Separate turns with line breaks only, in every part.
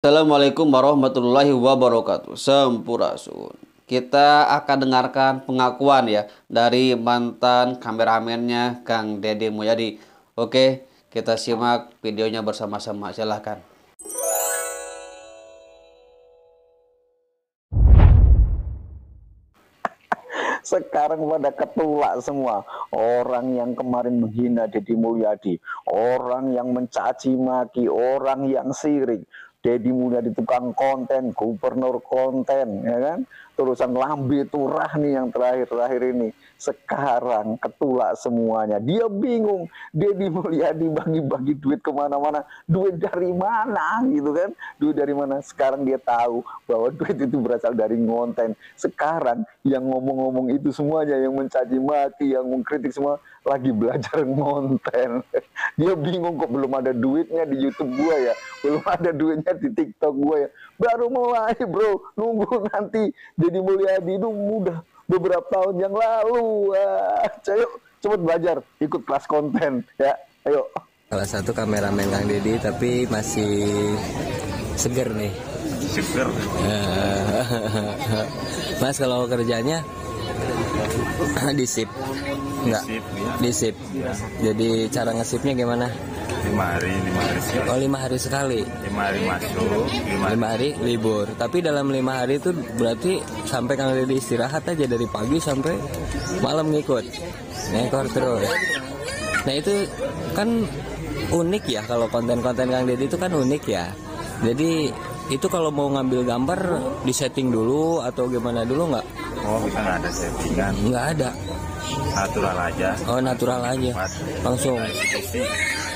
Assalamualaikum warahmatullahi wabarakatuh. Sampurasun. Kita akan dengarkan pengakuan ya dari mantan kameramennya Kang Deddy Mulyadi. Oke, kita simak videonya bersama-sama. Silahkan.
Sekarang pada ketulak semua. Orang yang kemarin menghina Deddy Mulyadi, orang yang mencaci maki, orang yang sirik. Deddy Mulyadi tukang konten, gubernur konten, ya kan? Terusan lambe turah nih yang terakhir-terakhir ini. Sekarang ketulak semuanya. Dia bingung. Deddy Mulyadi bagi-bagi duit kemana-mana. Duit dari mana gitu kan? Duit dari mana? Sekarang dia tahu bahwa duit itu berasal dari konten. Sekarang yang ngomong-ngomong itu semuanya, yang mencaci maki, yang mengkritik semua lagi belajar konten. Dia bingung kok belum ada duitnya di YouTube gua ya, belum ada duitnya di TikTok gua ya. Baru mulai bro, nunggu nanti Deddy Mulyadi itu mudah beberapa tahun yang lalu. Ayo cepet belajar, ikut kelas konten ya. Ayo.
Salah satu kameramen Kang Deddy tapi masih seger nih.
Seger.
Mas kalau kerjanya di sip? Enggak. Di sip. Jadi cara ngesipnya gimana?
5 hari sekali.
Oh 5 hari sekali.
5 hari masuk,
5 hari libur. Tapi dalam 5 hari itu berarti sampai Kang Deddy istirahat aja dari pagi sampai malam ngikut. Ngekor terus. Nah itu kan unik ya, kalau konten-konten Kang Deddy itu kan unik ya. Jadi itu kalau mau ngambil gambar disetting dulu atau gimana dulu nggak?
Oh kita nggak ada settingan.
Nggak ada.
Natural aja.
Oh natural aja. Langsung.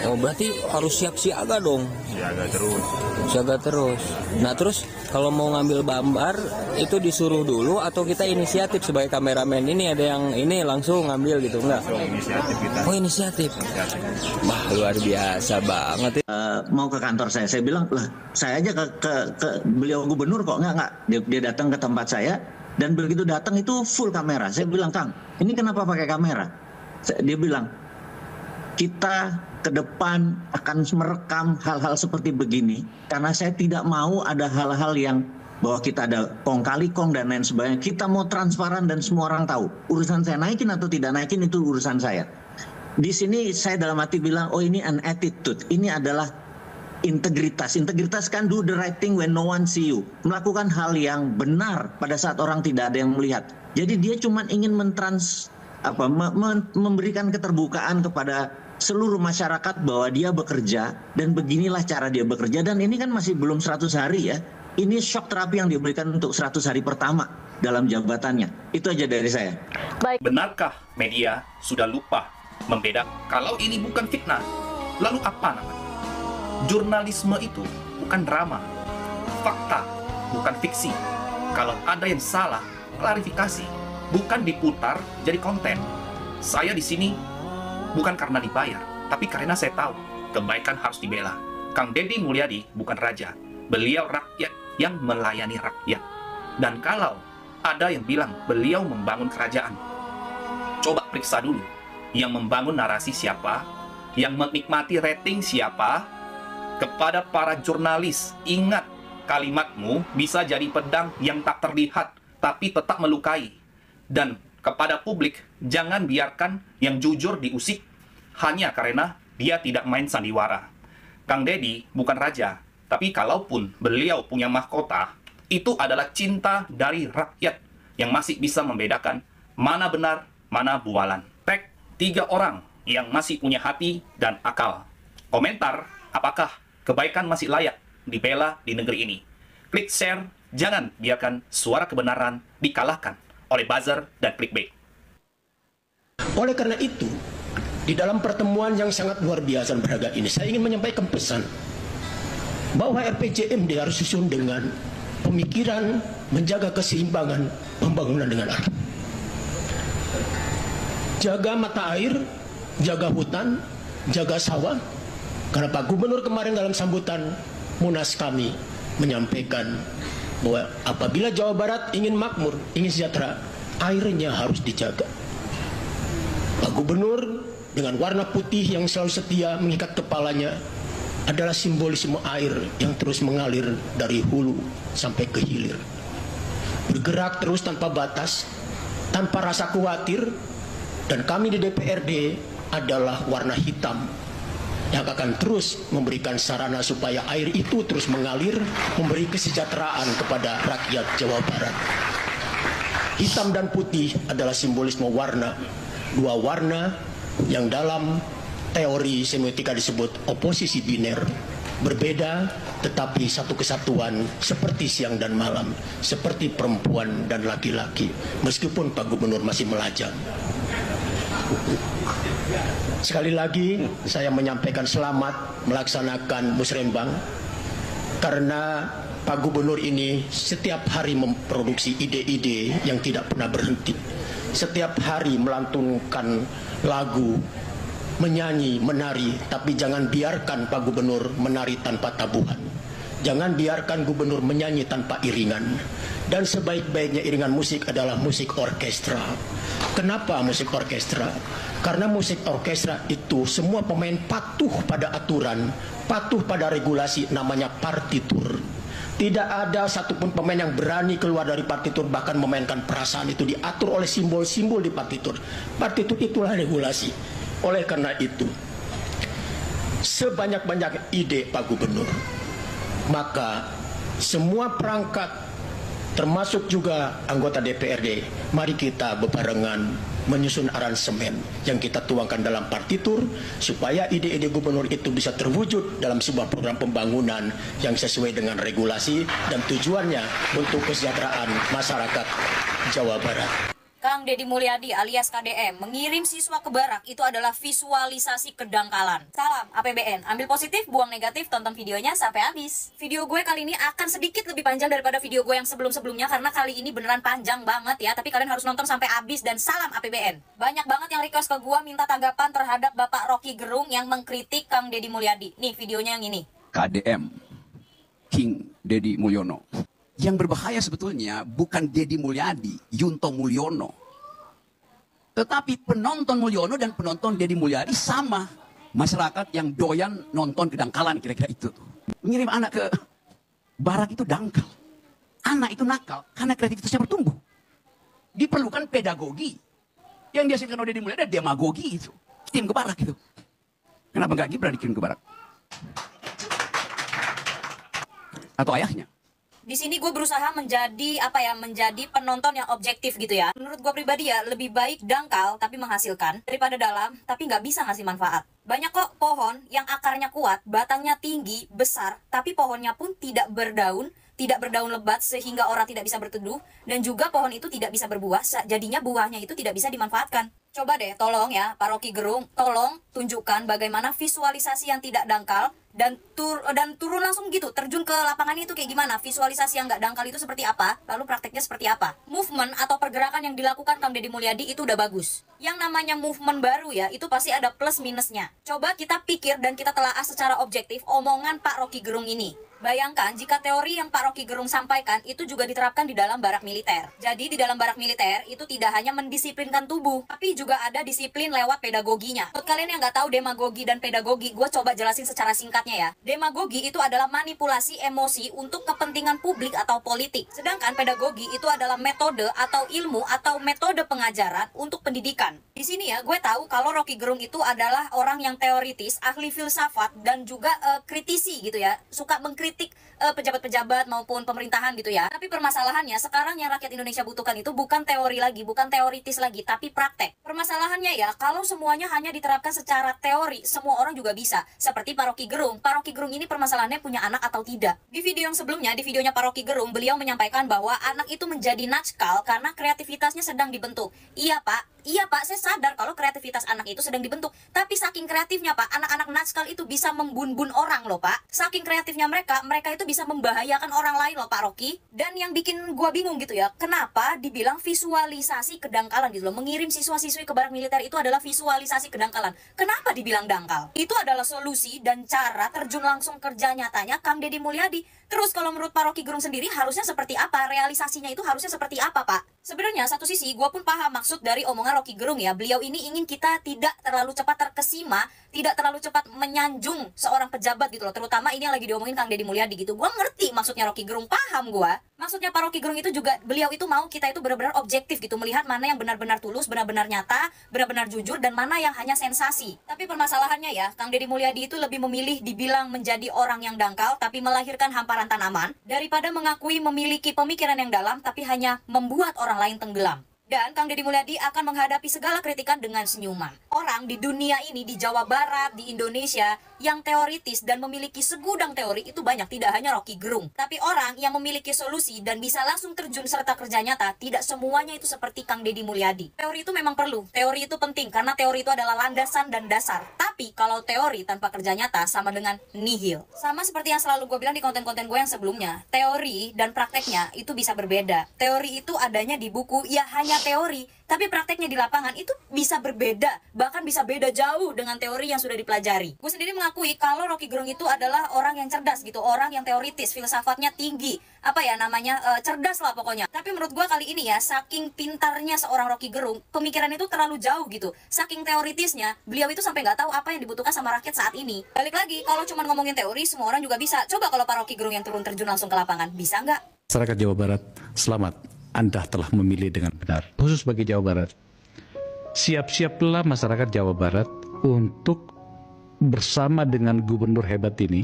Oh berarti harus siap siaga dong.
Siaga terus.
Siaga terus. Nah terus kalau mau ngambil gambar itu disuruh dulu atau kita inisiatif sebagai kameramen, ini ada yang ini langsung ngambil gitu enggak?
Inisiatif kita.
Oh inisiatif. Wah luar biasa banget.
Mau ke kantor saya bilang lah saya aja ke beliau gubernur kok enggak dia datang ke tempat saya dan begitu datang itu full kamera. Saya bilang Kang ini kenapa pakai kamera? Dia bilang kita ke depan akan merekam hal-hal seperti begini karena saya tidak mau ada hal-hal yang bahwa kita ada kong kali kong dan lain sebagainya. Kita mau transparan dan semua orang tahu. Urusan saya naikin atau tidak naikin itu urusan saya. Di sini saya dalam hati bilang oh ini an attitude. Ini adalah integritas. Integritas kan do the right thing when no one see you. Melakukan hal yang benar pada saat orang tidak ada yang melihat. Jadi dia cuma ingin memberikan keterbukaan kepada seluruh masyarakat bahwa dia bekerja dan beginilah cara dia bekerja, dan ini kan masih belum 100 hari ya. Ini shock terapi yang diberikan untuk 100 hari pertama dalam jabatannya. Itu aja dari saya.
Baik. Benarkah media sudah lupa membedakan kalau ini bukan fitnah? Lalu apa namanya? Jurnalisme itu bukan drama, fakta, bukan fiksi. Kalau ada yang salah, klarifikasi, bukan diputar jadi konten. Saya di sini bukan karena dibayar, tapi karena saya tahu kebaikan harus dibela. Kang Deddy Mulyadi bukan raja, beliau rakyat yang melayani rakyat. Dan kalau ada yang bilang beliau membangun kerajaan, coba periksa dulu yang membangun narasi siapa, yang menikmati rating siapa. Kepada para jurnalis, ingat kalimatmu bisa jadi pedang yang tak terlihat tapi tetap melukai. Dan kepada publik, jangan biarkan yang jujur diusik hanya karena dia tidak main sandiwara. Kang Deddy bukan raja, tapi kalaupun beliau punya mahkota, itu adalah cinta dari rakyat yang masih bisa membedakan mana benar, mana bualan. Tag 3 orang yang masih punya hati dan akal. Komentar, apakah kebaikan masih layak dibela di negeri ini? Klik share, jangan biarkan suara kebenaran dikalahkan oleh buzzer dan clickbait.
Oleh karena itu, di dalam pertemuan yang sangat luar biasa dan berharga ini, saya ingin menyampaikan pesan bahwa RPJMD harus disusun dengan pemikiran menjaga keseimbangan pembangunan dengan alam. Jaga mata air, jaga hutan, jaga sawah. Karena Pak Gubernur kemarin dalam sambutan Munas kami menyampaikan bahwa apabila Jawa Barat ingin makmur, ingin sejahtera, airnya harus dijaga. Pak Gubernur dengan warna putih yang selalu setia mengikat kepalanya adalah simbolisme air yang terus mengalir dari hulu sampai ke hilir. Bergerak terus tanpa batas, tanpa rasa khawatir, dan kami di DPRD adalah warna hitam yang akan terus memberikan sarana supaya air itu terus mengalir, memberi kesejahteraan kepada rakyat Jawa Barat. Hitam dan putih adalah simbolisme warna, dua warna yang dalam teori semiotika disebut oposisi biner, berbeda tetapi satu kesatuan, seperti siang dan malam, seperti perempuan dan laki-laki, meskipun Pak Gubernur masih melajang. Sekali lagi saya menyampaikan selamat melaksanakan musrembang, karena Pak Gubernur ini setiap hari memproduksi ide-ide yang tidak pernah berhenti. Setiap hari melantunkan lagu, menyanyi, menari, tapi jangan biarkan Pak Gubernur menari tanpa tabuhan. Jangan biarkan Gubernur menyanyi tanpa iringan. Dan sebaik-baiknya iringan musik adalah musik orkestra. Kenapa musik orkestra? Karena musik orkestra itu semua pemain patuh pada aturan, patuh pada regulasi, namanya partitur. Tidak ada satupun pemain yang berani keluar dari partitur, bahkan memainkan perasaan. Itu diatur oleh simbol-simbol di partitur. Partitur itulah regulasi. Oleh karena itu, sebanyak-banyak ide Pak Gubernur, maka semua perangkat, termasuk juga anggota DPRD, mari kita bebarengan menyusun aransemen yang kita tuangkan dalam partitur, supaya ide-ide gubernur itu bisa terwujud dalam sebuah program pembangunan yang sesuai dengan regulasi dan tujuannya untuk kesejahteraan masyarakat Jawa Barat.
Kang Deddy Mulyadi alias KDM mengirim siswa ke barak itu adalah visualisasi kedangkalan. Salam APBN, ambil positif, buang negatif, tonton videonya sampai habis. Video gue kali ini akan sedikit lebih panjang daripada video gue yang sebelum-sebelumnya, karena kali ini beneran panjang banget ya, tapi kalian harus nonton sampai habis. Dan salam APBN. Banyak banget yang request ke gue minta tanggapan terhadap Bapak Rocky Gerung yang mengkritik Kang Deddy Mulyadi. Nih videonya yang ini.
KDM, King Deddy Mulyono. Yang berbahaya sebetulnya bukan Deddy Mulyadi, Yunto Mulyono. Tetapi penonton Mulyono dan penonton Deddy Mulyadi sama. Masyarakat yang doyan nonton kedangkalan, kira-kira itu. Mengirim anak ke barak itu dangkal. Anak itu nakal karena kreativitasnya bertumbuh. Diperlukan pedagogi. Yang dihasilkan oleh Deddy Mulyadi ada demagogi itu. Kirim ke barak itu. Kenapa nggak Gibran dikirim ke barak? Atau ayahnya?
Di sini gue berusaha menjadi penonton yang objektif gitu ya. Menurut gue pribadi ya, lebih baik dangkal tapi menghasilkan daripada dalam tapi nggak bisa ngasih manfaat. Banyak kok pohon yang akarnya kuat, batangnya tinggi, besar, tapi pohonnya pun tidak berdaun lebat sehingga orang tidak bisa berteduh, dan juga pohon itu tidak bisa berbuah, jadinya buahnya itu tidak bisa dimanfaatkan. Coba deh, tolong ya Pak Rocky Gerung, tolong tunjukkan bagaimana visualisasi yang tidak dangkal dan turun langsung gitu, terjun ke lapangan itu kayak gimana, visualisasi yang nggak dangkal itu seperti apa, lalu prakteknya seperti apa. Movement atau pergerakan yang dilakukan Kang Deddy Mulyadi itu udah bagus. Yang namanya movement baru ya, itu pasti ada plus minusnya. Coba kita pikir dan kita telaah secara objektif omongan Pak Rocky Gerung ini. Bayangkan jika teori yang Pak Rocky Gerung sampaikan itu juga diterapkan di dalam barak militer. Jadi di dalam barak militer itu tidak hanya mendisiplinkan tubuh, tapi juga ada disiplin lewat pedagoginya. Buat kalian yang nggak tahu demagogi dan pedagogi, gue coba jelasin secara singkatnya ya. Demagogi itu adalah manipulasi emosi untuk kepentingan publik atau politik. Sedangkan pedagogi itu adalah metode atau ilmu atau metode pengajaran untuk pendidikan. Di sini ya, gue tahu kalau Rocky Gerung itu adalah orang yang teoritis, ahli filsafat, dan juga kritisi gitu ya. Suka mengkritik pejabat-pejabat maupun pemerintahan gitu ya. Tapi permasalahannya sekarang yang rakyat Indonesia butuhkan itu bukan teori lagi, bukan teoritis lagi, tapi praktek. Permasalahannya ya, kalau semuanya hanya diterapkan secara teori, semua orang juga bisa. Seperti Pak Rocky Gerung. Pak Rocky Gerung ini permasalahannya punya anak atau tidak. Di video yang sebelumnya, di videonya Pak Rocky Gerung, beliau menyampaikan bahwa anak itu menjadi natskal karena kreativitasnya sedang dibentuk. Iya Pak, saya sadar kalau kreativitas anak itu sedang dibentuk. Tapi saking kreatifnya Pak, anak-anak natskal itu bisa membun-bun orang loh Pak. Saking kreatifnya mereka itu bisa membahayakan orang lain loh Pak Rocky. Dan yang bikin gua bingung gitu ya, kenapa dibilang visualisasi kedangkalan gitu loh. Mengirim siswa-siswi ke barak militer itu adalah visualisasi kedangkalan. Kenapa dibilang dangkal? Itu adalah solusi dan cara terjun langsung kerja nyatanya Kang Deddy Mulyadi. Terus kalau menurut Pak Rocky Gerung sendiri harusnya seperti apa? Realisasinya itu harusnya seperti apa, Pak? Sebenarnya satu sisi gue pun paham maksud dari omongan Rocky Gerung ya. Beliau ini ingin kita tidak terlalu cepat terkesima, tidak terlalu cepat menyanjung seorang pejabat gitu loh. Terutama ini yang lagi diomongin Kang Deddy Mulyadi gitu. Gue ngerti maksudnya Rocky Gerung, paham gue. Maksudnya Pak Rocky Gerung itu juga, beliau itu mau kita itu benar-benar objektif gitu, melihat mana yang benar-benar tulus, benar-benar nyata, benar-benar jujur, dan mana yang hanya sensasi. Tapi permasalahannya ya, Kang Deddy Mulyadi itu lebih memilih dibilang menjadi orang yang dangkal, tapi melahirkan hamparan tanaman, daripada mengakui memiliki pemikiran yang dalam, tapi hanya membuat orang lain tenggelam. Dan Kang Deddy Mulyadi akan menghadapi segala kritikan dengan senyuman. Orang di dunia ini, di Jawa Barat, di Indonesia, yang teoritis dan memiliki segudang teori itu banyak, tidak hanya Rocky Gerung. Tapi orang yang memiliki solusi dan bisa langsung terjun serta kerja nyata, tidak semuanya itu seperti Kang Deddy Mulyadi. Teori itu memang perlu, teori itu penting, karena teori itu adalah landasan dan dasar. Tapi kalau teori tanpa kerja nyata sama dengan nihil. Sama seperti yang selalu gue bilang di konten-konten gue yang sebelumnya, teori dan prakteknya itu bisa berbeda. Teori itu adanya di buku, ya hanya teori, tapi prakteknya di lapangan itu bisa berbeda, bahkan bisa beda jauh dengan teori yang sudah dipelajari. Gue sendiri mengakui kalau Rocky Gerung itu adalah orang yang cerdas gitu, orang yang teoritis, filsafatnya tinggi, cerdas lah pokoknya. Tapi menurut gue kali ini ya, saking pintarnya seorang Rocky Gerung, pemikiran itu terlalu jauh gitu. Saking teoritisnya, beliau itu sampai nggak tahu apa yang dibutuhkan sama rakyat saat ini. Balik lagi, kalau cuma ngomongin teori, semua orang juga bisa. Coba kalau Pak Rocky Gerung yang turun terjun langsung ke lapangan, bisa nggak?
Masyarakat Jawa Barat, selamat. Anda telah memilih dengan benar. Khusus bagi Jawa Barat, siap-siaplah masyarakat Jawa Barat untuk bersama dengan gubernur hebat ini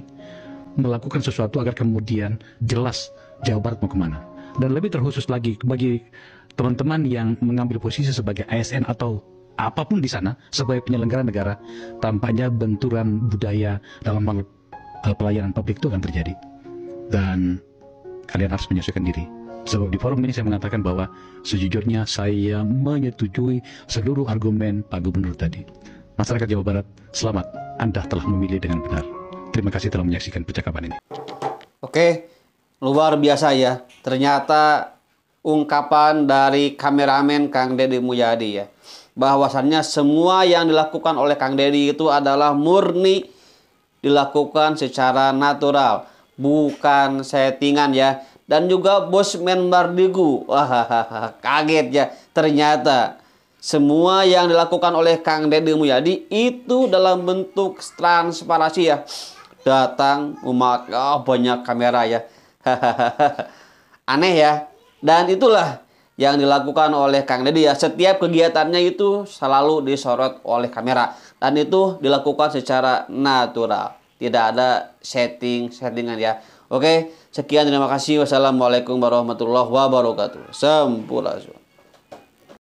melakukan sesuatu agar kemudian jelas Jawa Barat mau kemana. Dan lebih terkhusus lagi bagi teman-teman yang mengambil posisi sebagai ASN atau apapun di sana sebagai penyelenggara negara, tampaknya benturan budaya dalam hal pelayanan publik itu akan terjadi. Dan kalian harus menyesuaikan diri. Sebab di forum ini saya mengatakan bahwa sejujurnya saya menyetujui seluruh argumen Pak Gubernur tadi. Masyarakat Jawa Barat, selamat. Anda telah memilih dengan benar. Terima kasih telah menyaksikan percakapan ini.
Oke, luar biasa ya. Ternyata ungkapan dari kameramen Kang Deddy Mulyadi ya. Bahwasannya semua yang dilakukan oleh Kang Deddy itu adalah murni dilakukan secara natural. Bukan settingan ya. Dan juga Bosman Bardigu, wah kaget ya, ternyata semua yang dilakukan oleh Kang Deddy Mulyadi itu dalam bentuk transparansi ya. Datang memakai banyak kamera ya, aneh ya. Dan itulah yang dilakukan oleh Kang Deddy ya. Setiap kegiatannya itu selalu disorot oleh kamera dan itu dilakukan secara natural, tidak ada settingan ya. Oke, sekian, terima kasih. Wassalamualaikum warahmatullahi wabarakatuh. Sampurasun.